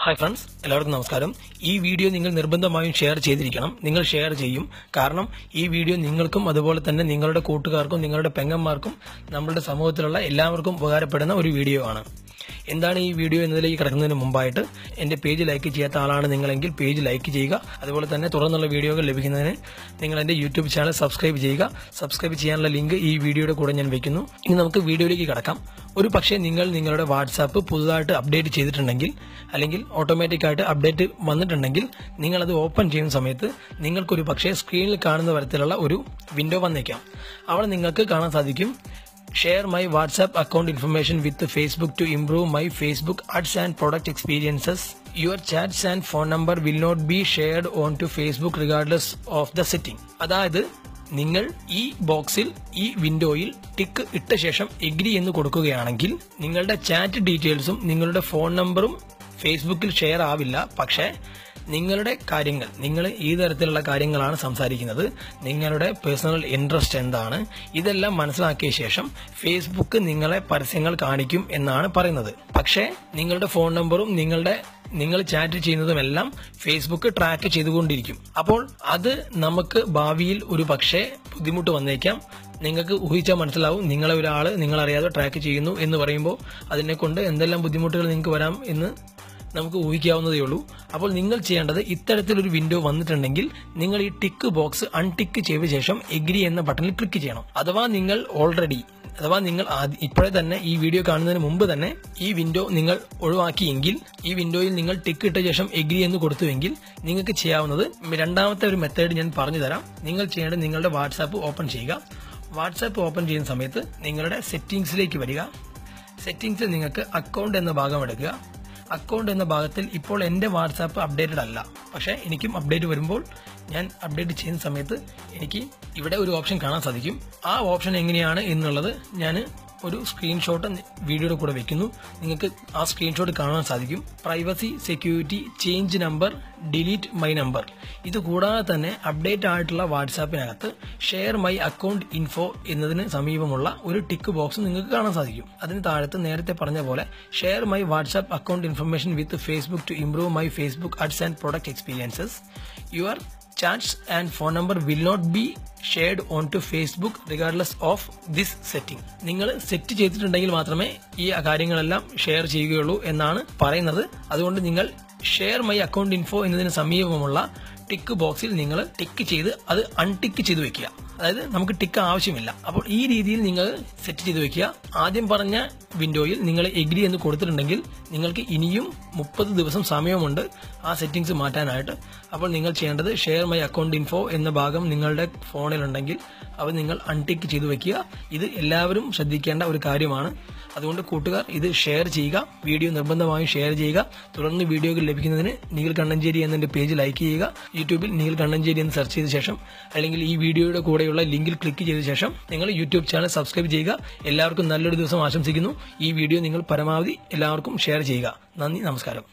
Hi friends, എല്ലാവർക്കും നമസ്കാരം. ഈ വീഡിയോ നിങ്ങൾ നിർബന്ധമായും ഷെയർ ചെയ്തിരിക്കണം. നിങ്ങൾ ഷെയർ ചെയ്യും. കാരണം ഈ വീഡിയോ നിങ്ങൾക്കും അതുപോലെ തന്നെ നിങ്ങളുടെ കൂട്ടുകാർക്കും നിങ്ങളുടെ പെങ്ങന്മാർക്കും നമ്മുടെ സമൂഹത്തിലുള്ള എല്ലാവർക്കും ഉപകാരപ്പെടുന്ന ഒരു വീഡിയോ ആണ്. എന്താണ് ഈ വീഡിയോ എന്നതിലേക്ക് കിടക്കുന്നതിന് മുമ്പായിട്ട് എന്റെ പേജ് ലൈക്ക് ചെയ്യാത്ത ആളാണ് നിങ്ങളെങ്കിൽ പേജ് ലൈക്ക് ചെയ്യുക. അതുപോലെ തന്നെ തുടർന്നുള്ള വീഡിയോകൾ ലഭിക്കുന്നതിന് നിങ്ങൾ എന്റെ യൂട്യൂബ് ചാനൽ സബ്സ്ക്രൈബ് ചെയ്യുക. സബ്സ്ക്രൈബ് ചെയ്യാനുള്ള ലിങ്ക് ഈ വീഡിയോയുടെ കൂടെ ഞാൻ വെക്കുന്നു. ഇനി നമുക്ക് വീഡിയോയിലേക്ക് കടക്കാം. ഒരു പക്ഷേ നിങ്ങൾ നിങ്ങളുടെ വാട്സാപ്പ് പുതുതായിട്ട് അപ്ഡേറ്റ് ചെയ്തിട്ടുണ്ടെങ്കിൽ അല്ലെങ്കിൽ ഓട്ടോമാറ്റിക്കായിട്ട് അപ്ഡേറ്റ് വന്നിട്ടുണ്ടെങ്കിൽ നിങ്ങളത് ഓപ്പൺ ചെയ്യുന്ന സമയത്ത് നിങ്ങൾക്കൊരു പക്ഷേ സ്ക്രീനിൽ കാണുന്ന തരത്തിലുള്ള ഒരു വിൻഡോ വന്നേക്കാം. അവിടെ നിങ്ങൾക്ക് കാണാൻ സാധിക്കും, share my WhatsApp account information with Facebook to improve my Facebook ads and product experiences. Your chats and phone number will not be shared onto Facebook regardless of the setting. അതായത് നിങ്ങൾ ഈ ബോക്സിൽ ഈ വിൻഡോയിൽ ടിക്ക് ഇട്ട ശേഷം agree എന്ന് കൊടുക്കുകയാണെങ്കിൽ നിങ്ങളുടെ ചാറ്റ് ഡീറ്റെയിൽസും നിങ്ങളുടെ ഫോൺ നമ്പറും ഫേസ്ബുക്കിൽ ഷെയർ ആവില്ല. പക്ഷേ നിങ്ങളുടെ കാര്യങ്ങൾ, നിങ്ങൾ ഈ തരത്തിലുള്ള കാര്യങ്ങളാണ് സംസാരിക്കുന്നത്, നിങ്ങളുടെ പേഴ്സണൽ ഇൻട്രസ്റ്റ് എന്താണ്, ഇതെല്ലാം മനസ്സിലാക്കിയ ശേഷം ഫേസ്ബുക്ക് നിങ്ങളെ പരസ്യങ്ങൾ കാണിക്കും എന്നാണ് പറയുന്നത്. പക്ഷേ നിങ്ങളുടെ ഫോൺ നമ്പറും നിങ്ങൾ ചാറ്റ് ചെയ്യുന്നതുമെല്ലാം ഫേസ്ബുക്ക് ട്രാക്ക് ചെയ്തുകൊണ്ടിരിക്കും. അപ്പോൾ അത് നമുക്ക് ഭാവിയിൽ ഒരു പക്ഷേ ബുദ്ധിമുട്ട് വന്നേക്കാം. നിങ്ങൾക്ക് ഊഹിച്ചാൽ മനസ്സിലാവും, നിങ്ങളെ ഒരാൾ നിങ്ങളറിയാതെ ട്രാക്ക് ചെയ്യുന്നു എന്ന് പറയുമ്പോൾ അതിനെ കൊണ്ട് എന്തെല്ലാം ബുദ്ധിമുട്ടുകൾ നിങ്ങൾക്ക് വരാം എന്ന് നമുക്ക് ഊഹിക്കാവുന്നതേ ഉള്ളൂ. അപ്പോൾ നിങ്ങൾ ചെയ്യേണ്ടത്, ഇത്തരത്തിലൊരു വിൻഡോ വന്നിട്ടുണ്ടെങ്കിൽ നിങ്ങൾ ഈ ടിക്ക് ബോക്സ് അൺടിക്ക് ചെയ്ത ശേഷം എഗ്രി എന്ന ബട്ടണിൽ ക്ലിക്ക് ചെയ്യണം. അഥവാ നിങ്ങൾ ഇപ്പോഴേ തന്നെ ഈ വീഡിയോ കാണുന്നതിന് മുമ്പ് തന്നെ ഈ വിൻഡോ നിങ്ങൾ ഒഴിവാക്കിയെങ്കിൽ, ഈ വിൻഡോയിൽ നിങ്ങൾ ടിക്ക് ഇട്ട ശേഷം എഗ്രി എന്ന് കൊടുത്തുവെങ്കിൽ നിങ്ങൾക്ക് ചെയ്യാവുന്നത് രണ്ടാമത്തെ ഒരു മെത്തേഡ് ഞാൻ പറഞ്ഞു തരാം. നിങ്ങൾ ചെയ്യേണ്ടത്, നിങ്ങളുടെ വാട്സാപ്പ് ഓപ്പൺ ചെയ്യുക. വാട്സാപ്പ് ഓപ്പൺ ചെയ്യുന്ന സമയത്ത് നിങ്ങളുടെ സെറ്റിംഗ്സിലേക്ക് വരിക. സെറ്റിംഗ്സിൽ നിങ്ങൾക്ക് അക്കൗണ്ട് എന്ന ഭാഗം എടുക്കുക. അക്കൗണ്ട് എന്ന ഭാഗത്തിൽ ഇപ്പോൾ എന്റെ വാട്സാപ്പ് അപ്ഡേറ്റഡ് അല്ല, പക്ഷെ എനിക്കും അപ്ഡേറ്റ് വരുമ്പോൾ ഞാൻ അപ്ഡേറ്റ് ചെയ്യുന്ന സമയത്ത് എനിക്ക് ഇവിടെ ഒരു ഓപ്ഷൻ കാണാൻ സാധിക്കും. ആ ഓപ്ഷൻ എങ്ങനെയാണ് എന്നുള്ളത് ഞാൻ ഒരു സ്ക്രീൻഷോട്ട് വീഡിയോയുടെ കൂടെ വെക്കുന്നു. നിങ്ങൾക്ക് ആ സ്ക്രീൻഷോട്ട് കാണാൻ സാധിക്കും. Privacy, security, change number, delete my number. ഇത് കൂടാതെ തന്നെ അപ്ഡേറ്റ് ആയിട്ടുള്ള വാട്സാപ്പിനകത്ത് ഷെയർ മൈ അക്കൗണ്ട് ഇൻഫോ എന്നതിന് സമീപമുള്ള ഒരു ടിക്ക് ബോക്സ് നിങ്ങൾക്ക് കാണാൻ സാധിക്കും. അതിന് താഴത്ത് നേരത്തെ പറഞ്ഞ പോലെ share my WhatsApp account information with Facebook to improve my Facebook ads and product experiences. Your chats and phone number will not be shared onto Facebook regardless of this setting. നിങ്ങൾ set ചെയ്തിട്ടുണ്ടെങ്കിൽ മാത്രമേ ഈ കാര്യങ്ങളെല്ലാം share ചെയ്യുകയുള്ളൂ എന്നാണ് പറയുന്നത്. അതുകൊണ്ട് നിങ്ങൾ ഷെയർ മൈ അക്കൗണ്ട് ഇൻഫോ എന്നതിന് സമീപമുള്ള ടിക്ക് ബോക്സിൽ നിങ്ങൾ ടിക്ക് ചെയ്ത് അത് അൺടിക്ക് ചെയ്ത് വെക്കുക. അതായത് നമുക്ക് ടിക്ക് ആവശ്യമില്ല. അപ്പോൾ ഈ രീതിയിൽ നിങ്ങൾ സെറ്റ് ചെയ്ത് വെക്കുക. ആദ്യം പറഞ്ഞ വിൻഡോയിൽ നിങ്ങൾ എഗ്രി എന്ന് കൊടുത്തിട്ടുണ്ടെങ്കിൽ നിങ്ങൾക്ക് ഇനിയും 30 ദിവസം സമയമുണ്ട് ആ സെറ്റിംഗ്സ് മാറ്റാനായിട്ട്. അപ്പോൾ നിങ്ങൾ ചെയ്യേണ്ടത്, ഷെയർ മൈ അക്കൗണ്ട് ഇൻഫോ എന്ന ഭാഗം നിങ്ങളുടെ ഫോണിലുണ്ടെങ്കിൽ അത് നിങ്ങൾ അൺടിക്ക് ചെയ്ത് വെക്കുക. ഇത് എല്ലാവരും ശ്രദ്ധിക്കേണ്ട ഒരു കാര്യമാണ്. അതുകൊണ്ട് കൂട്ടുകാർ ഇത് ഷെയർ ചെയ്യുക. വീഡിയോ നിർബന്ധമായും ഷെയർ ചെയ്യുക. തുടർന്ന് വീഡിയോകൾ ലഭിക്കുന്നതിന് നിഖിൽ കണ്ണഞ്ചേരി എന്നെ പേജ് ലൈക്ക് ചെയ്യുക. യൂട്യൂബിൽ നിഖിൽ കണ്ണഞ്ചേരി എന്ന് സെർച്ച് ചെയ്ത ശേഷം അല്ലെങ്കിൽ ഈ വീഡിയോയുടെ കൂടെയുള്ള ലിങ്കിൽ ക്ലിക്ക് ചെയ്ത ശേഷം നിങ്ങൾ യൂട്യൂബ് ചാനൽ സബ്സ്ക്രൈബ് ചെയ്യുക. എല്ലാവർക്കും നല്ലൊരു ദിവസം ആശംസിക്കുന്നു. ഈ വീഡിയോ നിങ്ങൾ പരമാവധി എല്ലാവർക്കും ഷെയർ ചെയ്യുക. നന്ദി, നമസ്കാരം.